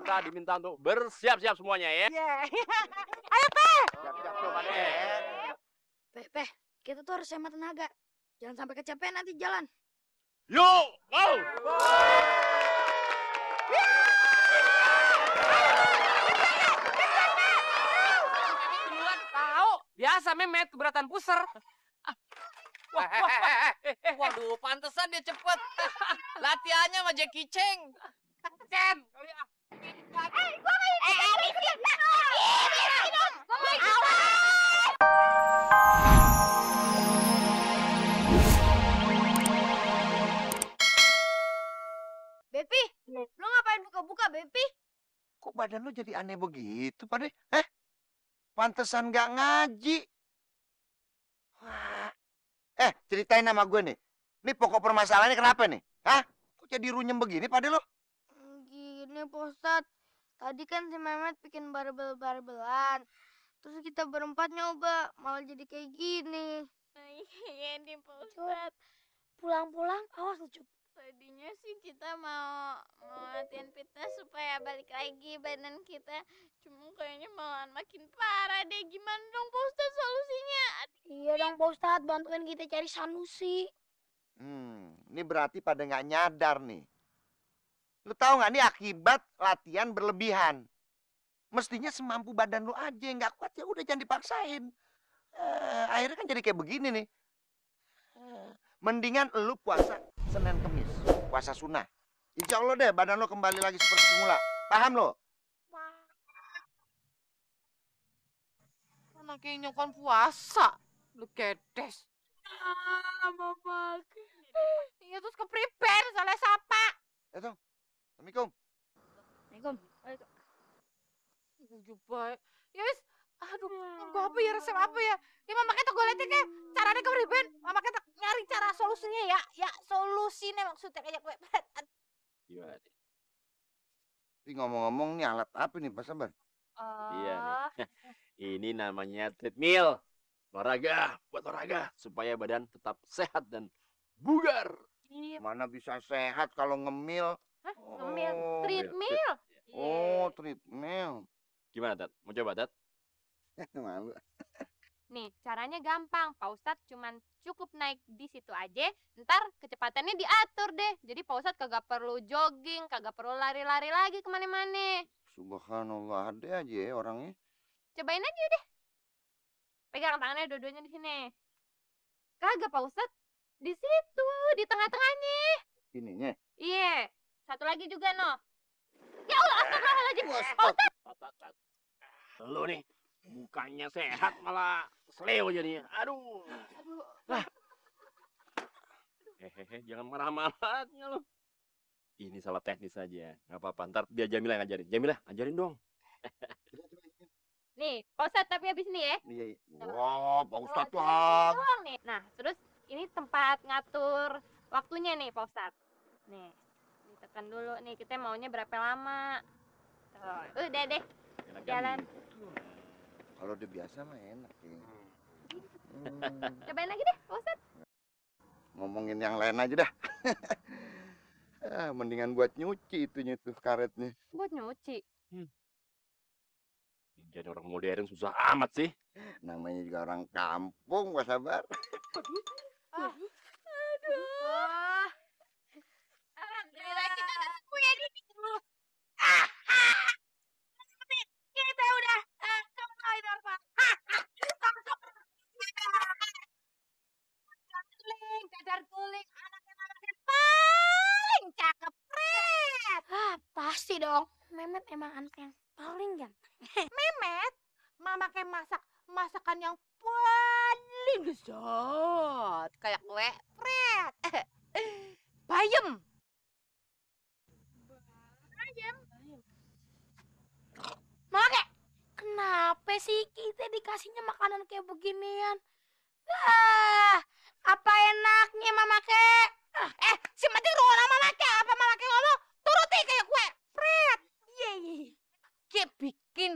kita diminta untuk bersiap-siap semuanya ya. Ayo, Pe. Siap-siap tuh, Pak De. Pe, kita tuh harus hemat tenaga. Jangan sampai kecapean nanti jalan. Yuk, go! Tahu, biasa Memet keberatan puser. Waduh, pantesan dia cepet. Latihannya sama Jackie Chan. Cen. Bepi, lo ngapain buka-buka, Bepi? Kok badan lu jadi aneh begitu, Pak De? Pantesan nggak ngaji. Wah. Ceritain sama gue nih. Ini pokok permasalahannya kenapa nih? Hah? Kok jadi runyem begini, Pak De lo? Gini, Pak Ustadz. Tadi kan si Mehmet bikin barbel-barbelan. Terus kita berempat nyoba, malah jadi kayak gini. Iya nih Pak Ustadz. Pulang-pulang, awas lu, Cup. Tadinya sih kita mau latihan fitness supaya balik lagi badan kita. Cuma kayaknya malahan makin parah deh. Gimana dong Pak Ustadz solusinya? Iya dong, Pak Ustadz. Bantuin kita cari Sanusi. Ini berarti pada nggak nyadar nih. Lu tahu nggak, ini akibat latihan berlebihan. Mestinya semampu badan lu aja, nggak kuat ya udah jangan dipaksain. Akhirnya kan jadi kayak begini nih. Mendingan lu puasa Senin Kemis, puasa sunnah. Insya Allah deh badan lu kembali lagi seperti semula. Paham lo? Anak yang nyokan puasa. Lu kedes. Bapak. Iya terus kepriben salah sapa. Itu. Assalamualaikum. Assalamualaikum. Bujuk baik. Ya wis, aduh, gua apa ya resep apa ya? Ya mama kita goletin ke caranya kepriben. Mama kita nyari cara solusinya ya. Ya solusinya maksudnya kayak gue. Gimana? Tapi ngomong-ngomong nih alat apa nih Pak Sabar? Iya nih. Ini namanya treadmill. Olahraga, buat olahraga supaya badan tetap sehat dan bugar. Mana bisa sehat kalau ngemil? Ngemil, Treadmill. Oh, treadmill. Gimana, Tat? Mau coba, Tat? Malu. Nih, caranya gampang. Pak Ustadz cuman cukup naik di situ aja. Ntar kecepatannya diatur deh. Jadi Pak Ustadz kagak perlu jogging, kagak perlu lari-lari lagi kemana-mana. Subhanallah, ada aja ya orangnya. Cobain aja deh. Pegang tangannya dua-duanya di sini. Kagak Pak Ustadz. Di situ, di tengah-tengahnya. Ininya. Iya. Satu lagi juga, no. Ya Allah, astagfirullahaladzim. Pak Ustadz. Tat. Lu nih, mukanya sehat malah seleo jadinya. Aduh. Lah. Jangan marah-marahnya lu. Ini salah teknis saja. Nggak apa-apa, ntar biar Jamilah yang ngajarin. Jamilah, ajarin dong. Nih, Pak Ustadz tapi habis ini ya. Iya. Wah, Pak Ustadz Doang lah. nih. Nah, terus ini tempat ngatur waktunya nih, Pak Ustadz. Nih, ditekan dulu nih. Kita maunya berapa lama? Tuh, udah deh. Jalan. Kalau udah biasa mah enak ya. Cobain lagi deh, Pak Ustadz. Ngomongin yang lain aja dah. Mendingan buat nyuci itunya tuh karetnya. Buat nyuci. Jadi orang modern susah amat sih. Namanya juga orang kampung, Pak Sabar. Aduh. Alhamdulillah kita udah punya di sini. Kita udah kembali Pak. Dadar guling, anaknya paling cakep, Pret. Pasti dong. Mehmet emang anak yang paling ganteng. Memet, mama kayak masakan yang paling lezat. Kayak kue, Pret. Bayem. Mama kenapa sih kita dikasihnya makanan kayak beginian? Apa enaknya mama kek? Si mati ruang mama kayak apa mama kayak ngomong? Turuti kayak kue, Pret. Iya. Kayak bikin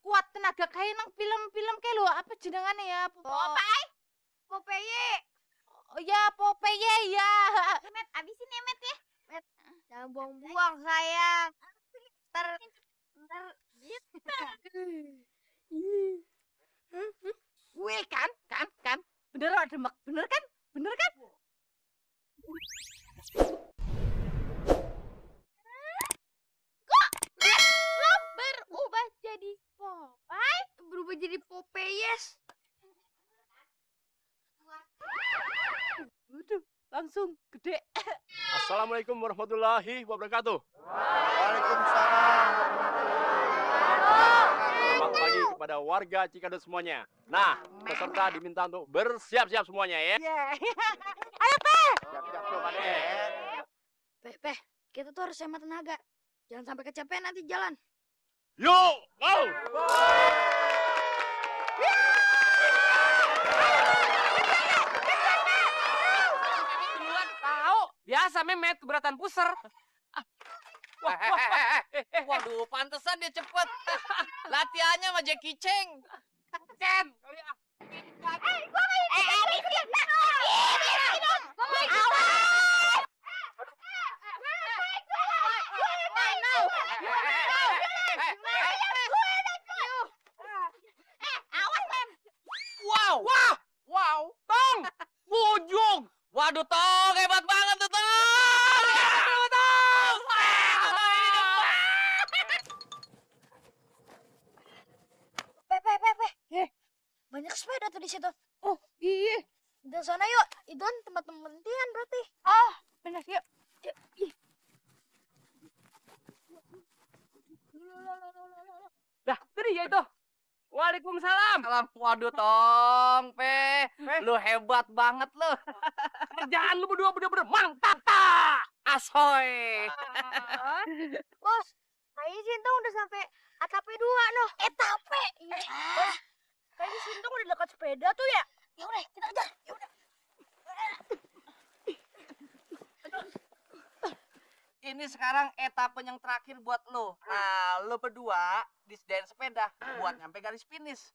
kuat tenaga kayak nang film-film kayak lo apa jenengannya ya? Popeye. Oh ya, Popeye ya. Met, abisin ya, Met ya. Jangan buang-buang sayang. ntar Gue kan. Bener lo demek, bener kan? Berubah jadi Popeye. berubah jadi Popeyes. Waduh, langsung gede. Assalamualaikum warahmatullahi wabarakatuh. Waalaikumsalam. Selamat pagi kepada warga Cikadut semuanya. Nah, peserta diminta untuk bersiap-siap semuanya ya. Siap-siap tuh, Pak De. Peh, kita tuh harus hemat tenaga. Jangan sampai kecapean nanti jalan. Yuk, go! Duluan tahu. Biasa Memet keberatan puser. Waduh, pantesan dia cepet. Latihannya sama Jackie Chan. Chan. Wow, Tong, Bujung. Waduh, Tong, hebat banget tuh, Tong. Tong. Peh. Banyak sepeda tuh di situ. Oh, iya. Di sana yuk. Itu kan tempat pemberhentian berarti. Bener, yuk. Dah, itu dia itu. Waalaikumsalam. Salam. Waduh, Tong, lu hebat banget lu. Kerjaan lu berdua bener-bener mantap, tak? Asoy. Bos, kayaknya Sintong udah sampai ATP 2 noh. Etape? Iya. Kayaknya Sintong udah dekat sepeda tuh ya. Ya udah, kita aja. Ya udah. Ini sekarang etapa yang terakhir buat lu. Nah, lu berdua disediain sepeda buat nyampe garis finish.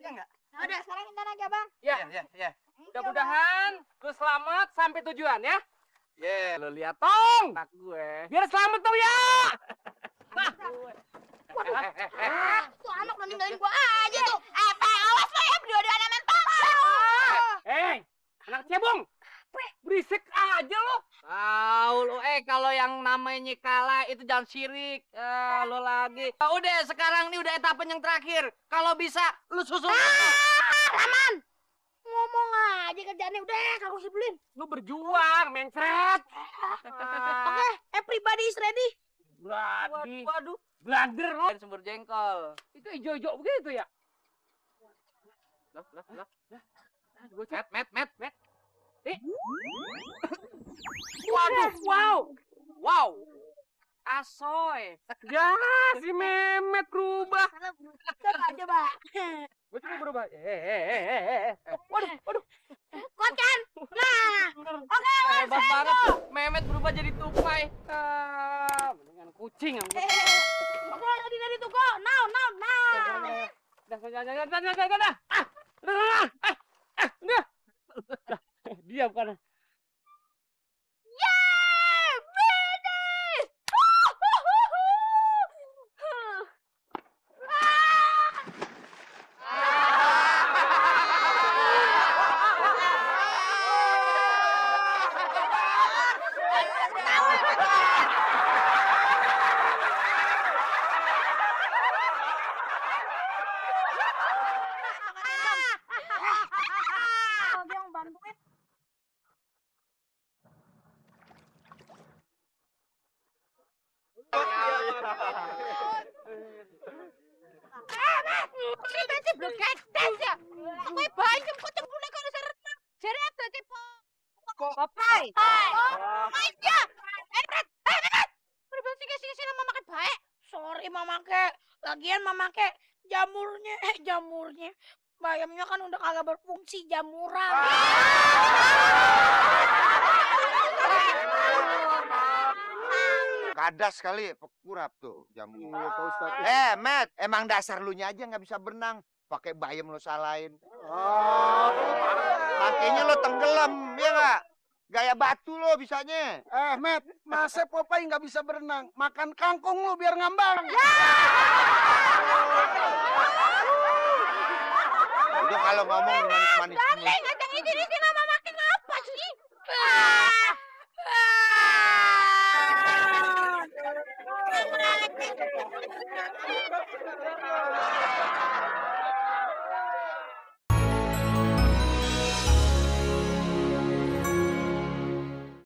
Iya enggak? Ya udah, sekarang kita naik ya, Bang. Ya. Mudah-mudahan lu selamat sampai tujuan ya. Lu lihat Tong. Tak gue. Biar selamat Tong ya. Tuh anak udah ninggalin gua aja tuh. Awas lo ya, berdua-duaan mentok. Anak cebong. Berisik aja lo. Tahu lo, kalau yang namanya kalah itu jangan sirik. Lo lagi. Udah, sekarang nih udah etapa yang terakhir. Kalau bisa lu susul. Raman. Ngomong aja kerjaannya udah, kagak sebelin. Lu berjuang, mencret. Oke, everybody is ready. Waduh. Blunder lo. Sumber jengkol. Itu hijau-hijau begitu ya? Lah. Met. Wow. Asoy. Ya, si Memet berubah. Coba. Gue coba berubah. Waduh. Kuat kan? Nah. Oke, Hebat banget. Memet berubah jadi tupai. Mendingan kucing. Oke, ready to go. Now. Dah. Diam kan. Bantuin. Berarti belum ketes ya. Aku banyak kok cembule kok bisa renang. Jadi apa tipe? Popeye. Aja. Berbeda sih nama makan baik. Sorry Mama Kek. Lagian Mama Kek jamurnya. Bayamnya kan udah kagak berfungsi jamuran. Kadas kali pekurap tuh jamu. Met, emang dasar lu nya aja nggak bisa berenang. Pakai bayam lo salahin. Makanya lo tenggelam, ya nggak? Gaya batu lo bisanya. Met, masa Popeye nggak bisa berenang? Makan kangkung lu biar ngambang. Udah kalau ngomong manis-manis. Darling,